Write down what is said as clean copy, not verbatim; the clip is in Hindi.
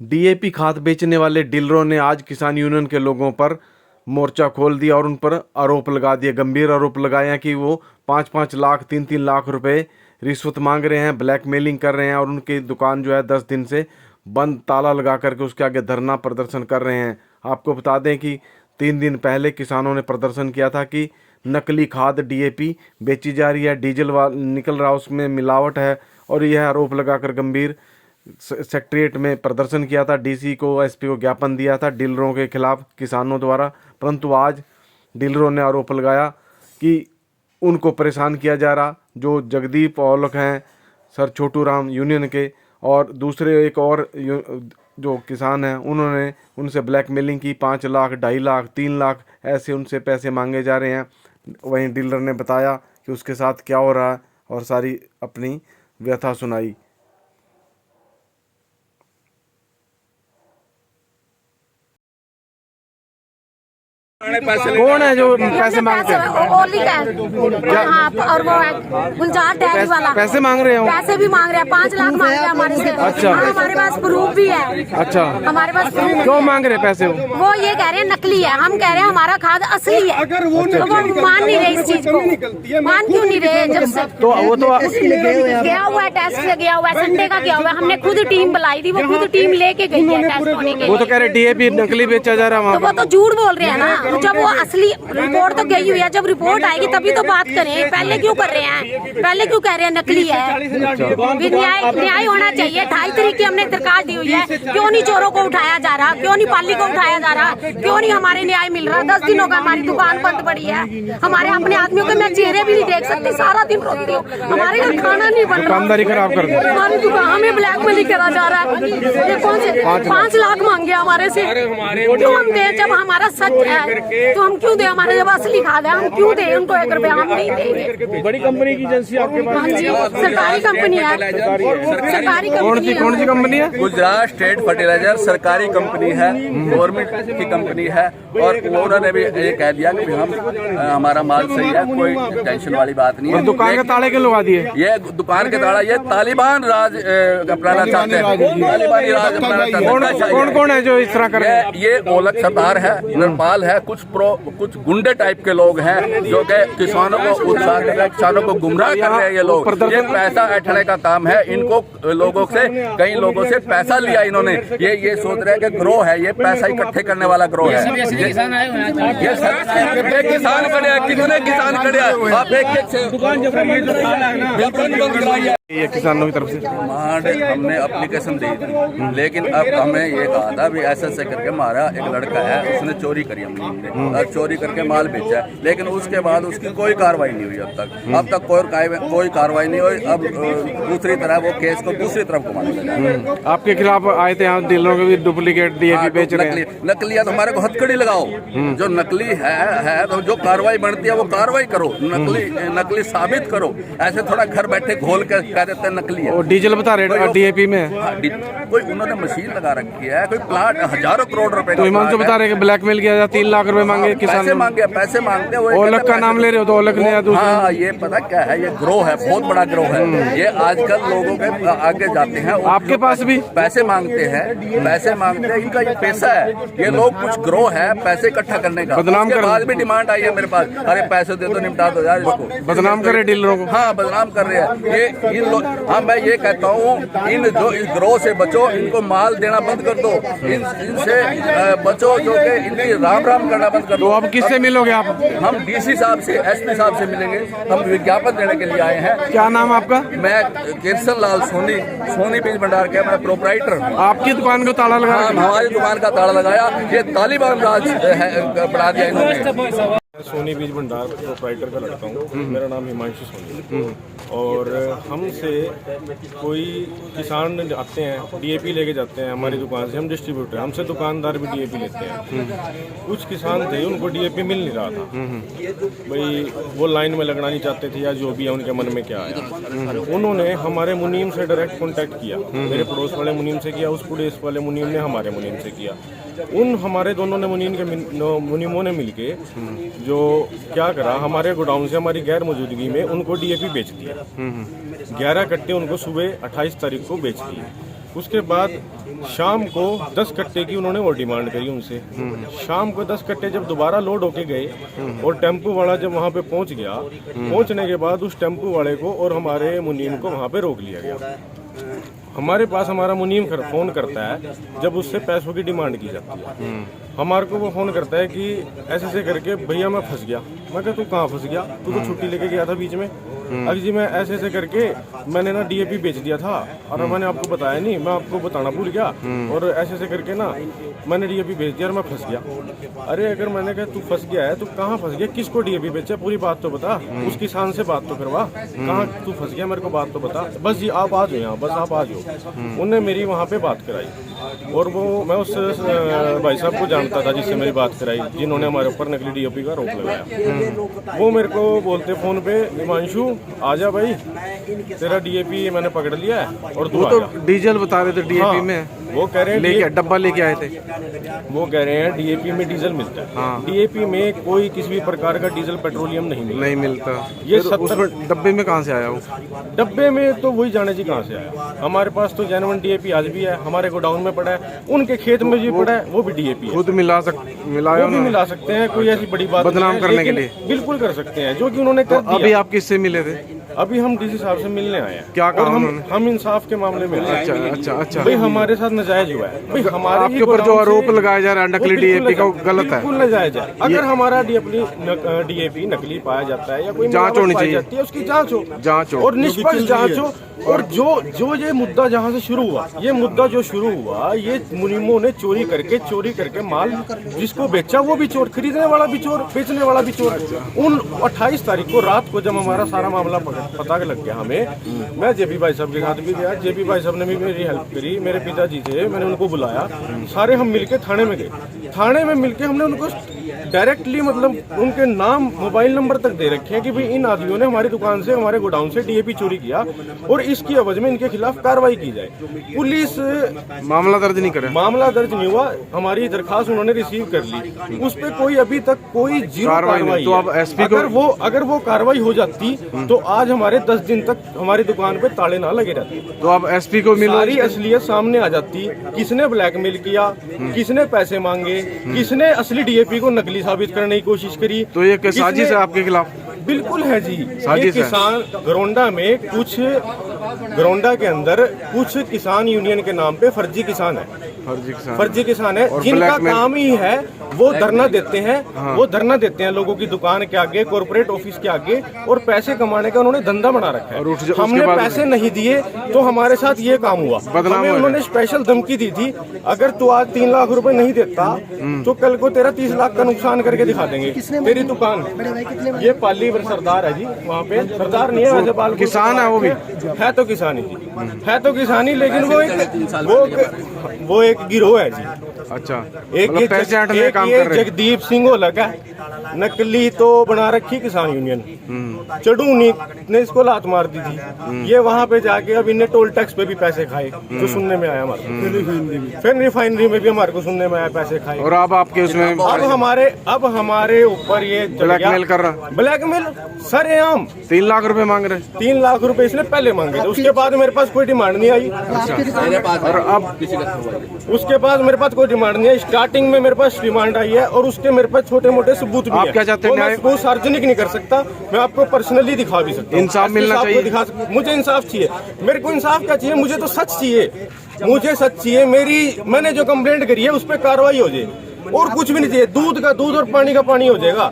डीएपी खाद बेचने वाले डीलरों ने आज किसान यूनियन के लोगों पर मोर्चा खोल दिया और उन पर आरोप लगा दिए। गंभीर आरोप लगाए हैं कि वो 5-5 लाख 3-3 लाख रुपए रिश्वत मांग रहे हैं, ब्लैकमेलिंग कर रहे हैं और उनकी दुकान जो है 10 दिन से बंद, ताला लगा करके उसके आगे धरना प्रदर्शन कर रहे हैं। आपको बता दें कि 3 दिन पहले किसानों ने प्रदर्शन किया था कि नकली खाद डीएपी बेची जा रही है, डीजल निकल रहा, उसमें मिलावट है, और यह आरोप लगाकर गंभीर सेक्रेटेरिएट में प्रदर्शन किया था। डीसी को, एसपी को ज्ञापन दिया था डीलरों के खिलाफ किसानों द्वारा। परंतु आज डीलरों ने आरोप लगाया कि उनको परेशान किया जा रहा। जो जगदीप औलख हैं, सर छोटू राम यूनियन के, और दूसरे एक और जो किसान हैं, उन्होंने उनसे ब्लैकमेलिंग की। 5 लाख, 2.5 लाख, 3 लाख ऐसे उनसे पैसे मांगे जा रहे हैं। वहीं डीलर ने बताया कि उसके साथ क्या हो रहा है और सारी अपनी व्यथा सुनाई। कौन है जो पैसे मांगते हैं? ओली का है। हाँ, और वो है गुलजार डेयरी वाला। पैसे मांग रहे हो? पैसे भी मांग रहे हैं, 5 लाख मांग रहे हैं हमारे से। अच्छा। हाँ, हमारे पास प्रूफ भी है। अच्छा, हमारे पास प्रूफ। क्यों मांग रहे पैसे? वो ये कह रहे हैं नकली है, हम कह रहे हैं हमारा खाद असली है। तो वो मान नहीं रहे इस चीज को। मान क्यों नहीं रहे? जब से तो वो तो गया हुआ है, टेस्ट से गया हुआ है, संडे का गया हुआ है। हमने खुद टीम बुलाई थी, वो खुद टीम लेके गई है टेस्ट होने के लिए। वो तो कह रहे डीएपी नकली बेचा जा रहा है। तो वो तो झूठ बोल रहे हैं ना। जब वो असली रिपोर्ट तो गई हुई है, जब रिपोर्ट आएगी तभी तो बात करें। पहले क्यों कर रहे हैं? पहले क्यों कह रहे हैं नकली है? न्याय होना चाहिए। 28 तारीख की हमने दरखास्त दी हुई है। क्यों नहीं चोरों को उठाया जा रहा? क्यों नहीं पाली को उठाया जा रहा? क्यों नहीं हमारे न्याय मिल रहा? 10 दिनों का हमारी दुकान बंद पड़ी है। हमारे अपने आदमियों के मैं चेहरे भी नहीं देख सकती, सारा दिन रोती हूँ। हमारे घर खाना नहीं बन रहा, दुकानदारी खराब कर दो। हमारी दुकान हमें ब्लैकमेलिंग करा जा रहा है। ये कौन से 5 लाख मांगे हमारे से? क्यों हम दें? जब हमारा सच है तो हम क्यों दें? हमारे जब असली खाद है हम क्यों दें उनको? 1 रुपया हम नहीं देंगे। बड़ी कंपनी की एजेंसी आपके पास? हाँ जी, सरकारी कंपनी है। सरकारी कंपनी। कौन सी कंपनी है? गुजरात स्टेट फर्टिलाइजर सरकारी कंपनी है, गवर्नमेंट की कंपनी है। और उन्होंने भी ये कह दिया कि हम हमारा माल सही है, कोई टेंशन वाली बात नहीं है। दुकान के ताले क्यों लगा दिए? ये दुकान के ताला ये तालिबान राज अपनाना चाहते हैं। तालिबानी राज अपनाना चाहते हैं। कौन कौन है जो इस तरह कर रहे हैं? ये ओलख सरदार है, नरपाल है, कुछ गुंडे टाइप के लोग हैं जो कि किसानों को उत्साह कर रहे हैं, किसानों को गुमराह कर रहे हैं। ये लोग ये पैसा ऐंठने का काम है। इनको लोगों से, कई लोगों से पैसा लिया इन्होंने। ये सोच रहे हैं कि ग्रोह है, ये पैसा इकट्ठे करने वाला ग्रोह है। ये किसान खड़े हैं, कितने किसान खड़े हैं? आप एक से बिल्कुल ये किसानों की तरफ से डिमांड हमने एप्लीकेशन दी थी, लेकिन अब हमें ये कहा था भी ऐसे करके हमारा एक लड़का है, उसने चोरी करी हमने और चोरी करके माल बेचा है, लेकिन उसके बाद उसकी कोई कार्रवाई नहीं हुई अब तक कोई कार्रवाई नहीं हुई। अब दूसरी तरह वो केस को दूसरी तरफ घुमाने। आपके खिलाफ आए थे यहाँ डीलरों के भी डुप्लीकेट डीएपी बेच रहे हैं। नकली है तो हमारे को हथकड़ी लगाओ। जो नकली है तो जो कार्रवाई बनती है वो कार्रवाई करो, नकली साबित करो। ऐसे थोड़ा घर बैठे घोल कर कह देते हैं नकली है। और डीजल बता रहे डीएपी में कोई उन्होंने मशीन लगा रखी है, कोई प्लाट हजारों करोड़ रुपए तो ईमान से बता रहे हैं ब्लैकमेल किया जाए। 3 लाख रुपए मांगे किसान, पैसे मांगते। ओलख का नाम ले रहे हो तो ओलख ने? हाँ, ये पता क्या है, ये ग्रोह है, बहुत बड़ा ग्रोह है। ये आजकल लोगों के आगे जाते हैं। आपके पास भी पैसे मांगते हैं, इनका ये पैसा है। ये लोग कुछ ग्रोह है पैसे इकट्ठा करने का। बदनाम कर, बाद भी डिमांड आई है मेरे पास, अरे पैसे दे दो, निपटा दो यार इसको। बदनाम कर रहे डीलरों को। हाँ, बदनाम कर रहे हैं। हाँ, मैं ये कहता हूँ इस ग्रोह से बचो, इनको माल देना बंद कर दो, इनसे बचो, जो कि इनकी राम करना बंद कर दो। तो अब किससे मिलोगे आप? हम डीसी साहब से, एसपी साहब से मिलेंगे। हम विज्ञापन देने के लिए आए हैं। क्या नाम आपका? मैं किरसन लाल सोनी बीज भंडार का मैं प्रोपराइटर हूँ। आपकी दुकान को ताला लगा? हमारी दुकान का ताला लगाया, ये तालिबान राज बना दिया इन्होंने। सोनी बीज भंडार प्रोपराइटर का लड़का हूँ। मेरा नाम हिमांशु सोनी। और हमसे कोई किसान आते हैं, डीएपी लेके जाते हैं हमारी दुकान से, हम डिस्ट्रीब्यूटर, हमसे दुकानदार भी डीएपी लेते हैं। कुछ किसान थे उनको डीएपी मिल नहीं रहा था, भाई वो लाइन में लगना नहीं चाहते थे या जो भी है उनके मन में क्या आया। उन्होंने हमारे मुनीम से डायरेक्ट कॉन्टैक्ट किया, मेरे पड़ोस वाले मुनीम से किया, उस पड़ोस वाले मुनीम ने हमारे मुनीम से किया। हमारे दोनों ने मुनीमों ने मिलके जो क्या करा, हमारे गोडाउन से हमारी गैर मौजूदगी में उनको डीएपी बेच दिया। 11 कट्टे उनको सुबह 28 तारीख को बेच दिए। उसके बाद शाम को 10 कट्टे की उन्होंने और डिमांड करी उनसे। शाम को 10 कट्टे जब दोबारा लोड होके गए और टेम्पो वाला जब वहाँ पे पहुँच गया, पहुँचने के बाद उस टेम्पो वाले को और हमारे मुनीम को वहाँ पे रोक लिया गया। हमारे पास हमारा मुनीम फ़ोन करता है जब उससे पैसों की डिमांड की जाती है। हमारे को वो फ़ोन करता है कि ऐसे करके भैया मैं फंस गया। मैं कहा तू कहाँ फंस गया? तू तो छुट्टी लेके गया था बीच में। अभी जी मैं ऐसे करके मैंने ना डीएपी बेच दिया था और मैंने आपको बताया नहीं, मैं आपको बताना भूल गया और ऐसे करके ना मैंने डीएपी बेच दिया और मैं फंस गया। अरे अगर मैंने कहा तू फंस गया है तो कहाँ फंस गया, किसको डीएपी बेचा, पूरी बात तो बता, उस किसान से बात तो करवा, कहाँ तू फंस गया मेरे को बात तो बता। बस जी आप आ जाओ यहाँ, बस आप आ जाओ। उनने मेरी वहाँ पे बात कराई और वो मैं उस भाई साहब को जानता था जिससे मेरी बात कराई, जिन्होंने हमारे ऊपर नकली डीएपी का रोक लगाया। वो मेरे को बोलते फ़ोन पे हिमांशु आजा भाई, तेरा डीएपी मैंने पकड़ लिया है और तू तो आजा। डीजल बता रहे थे डीएपी हाँ, में, वो कह रहे हैं लेके डब्बा लेके आए थे। वो कह रहे हैं डीएपी में डीजल मिलता है। हाँ। डीएपी में कोई किसी भी प्रकार का डीजल पेट्रोलियम नहीं मिलता। नहीं मिलता। ये फिर उसमें डब्बे में कहाँ से आया वो? डब्बे में तो वही जाने जी कहाँ से आया। हमारे पास तो जेन्युइन डीएपी आज भी है, हमारे गोडाउन में पड़ा है, उनके खेत में भी पड़ा है, वो भी डीएपी है। खुद मिलाया वो भी मिला सकते हैं, कोई ऐसी बड़ी बात बदनाम नहीं है, करने के लेकिन लिए। बिल्कुल कर सकते हैं, जो कि उन्होंने कर दिया। अभी आप किससे मिले थे? अभी हम डीसी साहब से मिलने आए हैं। क्या कहा और उन्होंने? हम इंसाफ के मामले में आए हैं। अच्छा। भाई हमारे साथ नाजायज हुआ है, भाई हमारे आपके ऊपर जो आरोप लगाया जा रहा है नकली डीएपी का, वो गलत है। बिल्कुल नाजायज है। अगर हमारा डीएपी नकली पाया जाता है या कोई जांच मिलावट होनी पाई चाहिए। जाती है, उसकी जांच हो हो। और निष्पक्ष जांच हो। और जो ये मुद्दा जहाँ से शुरू हुआ, ये मुद्दा जो शुरू हुआ, ये मुनीमों ने चोरी करके माल जिसको बेचा वो भी चोर, खरीदने वाला भी चोर, बेचने वाला भी चोर। उन 28 तारीख को रात को जब हमारा सारा मामला पता लग गया हमें, मैं जेपी भाई साहब के साथ भी गया। जेपी भाई साहब ने भी मेरी हेल्प करी, मेरे पिताजी थे, मैंने उनको बुलाया, सारे हम मिलके थाने में गए। थाने में मिलके हमने उनको डायरेक्टली मतलब उनके नाम मोबाइल नंबर तक दे रखे हैं कि भाई इन आदमियों ने हमारी दुकान से, हमारे गोडाउन से डीएपी चोरी किया और इसकी एवज में इनके खिलाफ कार्रवाई की जाए। पुलिस मामला दर्ज नहीं करे। मामला दर्ज नहीं हुआ, हमारी दरखास्त उन्होंने रिसीव कर ली, उस पर कोई अभी तक कोई जीरो कार्रवाई। तो अब एसपी को अगर वो कार्रवाई हो जाती तो आज हमारे 10 दिन तक हमारी दुकान पे ताले ना लगे रहते। तो अब एसपी को मिलो, सारी असलियत सामने आ जाती, किसने ब्लैकमेल किया, किसने पैसे मांगे, किसने असली डीएपी को नकली साबित करने की कोशिश करी। तो ये साजिश है आपके खिलाफ? बिल्कुल है जी। साजिश ये है। किसान गरोंडा के अंदर कुछ किसान यूनियन के नाम पे फर्जी किसान है, फर्जी किसान है, जिनका काम ही है वो धरना देते हैं। हाँ। वो धरना देते हैं लोगों की दुकान के आगे, कॉर्पोरेट ऑफिस के आगे, और पैसे कमाने का उन्होंने धंधा बना रखा है। और हमने पैसे नहीं दिए तो हमारे साथ ये काम हुआ। हमें उन्होंने स्पेशल धमकी दी थी, अगर तू आज 3 लाख रुपए नहीं देता तो कल को तेरा 30 लाख का नुकसान करके दिखा देंगे तेरी दुकान। ये पाली सरदार है जी, वहाँ पे सरदार नहीं है वैसे, बाल किसान है वो भी, है तो किसानी जी, है तो किसानी, लेकिन वो एक गिरोह है जी। अच्छा, एक मतलब पैसे ऐंठने का काम कर रहे हैं। जगदीप सिंह लगा नकली तो बना रखी किसान यूनियन, चढ़ूनी ने इसको लात मार दी थी। ये वहाँ पे जाके अब इन्हें टोल टैक्स पे भी पैसे खाए, जो सुनने में आया हमारे। फिर रिफाइनरी में भी हमारे को सुनने में आया पैसे खाए। और अब आपके उसमें अब हमारे ऊपर ये ब्लैकमेल कर रहा, ब्लैकमेल सरेआम 3 लाख रुपए मांग रहे। 3 लाख रुपए इसने पहले मांगे थे, उसके बाद मेरे पास कोई डिमांड नहीं आई। और अब उसके बाद मेरे पास कोई डिमांड नहीं है। स्टार्टिंग में मेरे पास डिमांड आई है और उसके मेरे पास छोटे मोटे सबूत भी आप है। क्या चाहते हैं? मैं वो सार्वजनिक नहीं कर सकता, मैं आपको पर्सनली दिखा भी सकता हूं। इंसाफ मिलना चाहिए। मुझे इंसाफ चाहिए। मेरे को इंसाफ क्या चाहिए? मुझे तो सच चाहिए, मुझे सच चाहिए। मैंने जो कंप्लेंट करी है उस पर कार्रवाई हो जाए और कुछ भी नहीं चाहिए। दूध का दूध और पानी का पानी हो जाएगा।